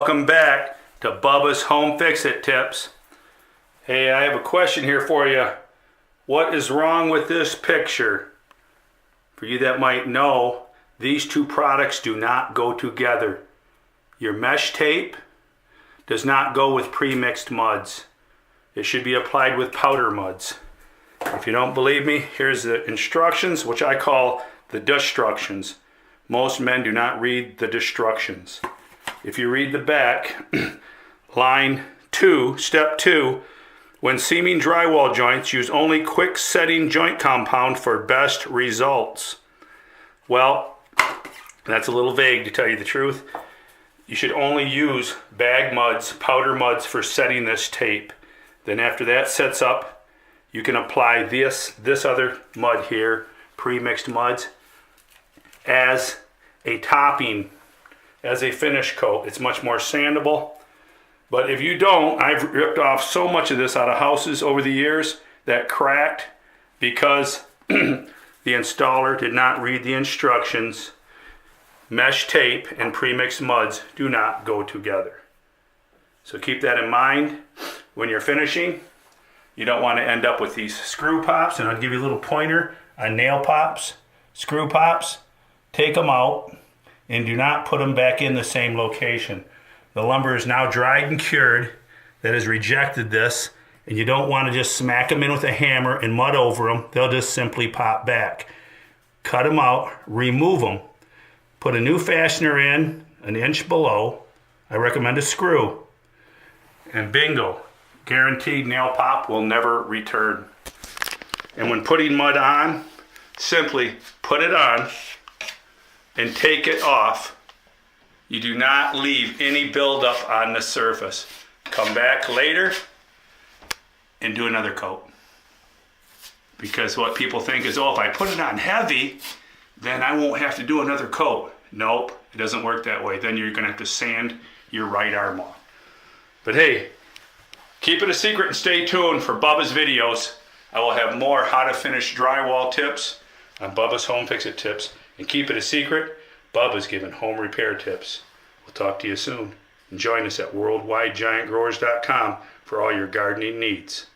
Welcome back to Bubba's Home Fix-It Tips. Hey, I have a question here for you. What is wrong with this picture? For you that might know, these two products do not go together. Your mesh tape does not go with pre-mixed muds. It should be applied with powder muds. If you don't believe me, here's the instructions, which I call the destructions. Most men do not read the destructions. If you read the back, line 2, step 2, when seaming drywall joints, use only quick setting joint compound for best results. Well, that's a little vague to tell you the truth. You should only use bag muds, powder muds for setting this tape. Then after that sets up, you can apply this other mud here, pre-mixed muds, as a topping, as a finish coat. It's much more sandable. But if you don't, I've ripped off so much of this out of houses over the years that cracked because the installer did not read the instructions. Mesh tape and pre-mixed muds do not go together. So keep that in mind when you're finishing. You don't want to end up with these screw pops, and I'll give you a little pointer on nail pops, screw pops. Take them out and do not put them back in the same location. The lumber is now dried and cured that has rejected this, and you don't want to just smack them in with a hammer and mud over them. They'll just simply pop back. Cut them out, remove them, put a new fastener in an inch below. I recommend a screw. And bingo, guaranteed nail pop will never return. And when putting mud on, simply put it on and take it off. You do not leave any buildup on the surface. Come back later and do another coat. Because what people think is, oh, if I put it on heavy, then I won't have to do another coat. Nope, it doesn't work that way. Then you're gonna have to sand your right arm off. But hey, keep it a secret and stay tuned for Bubba's videos. I will have more how to finish drywall tips on Bubba's Home Fix-It Tips. And keep it a secret, Bubba's giving home repair tips. We'll talk to you soon. And join us at worldwidegiantgrowers.com for all your gardening needs.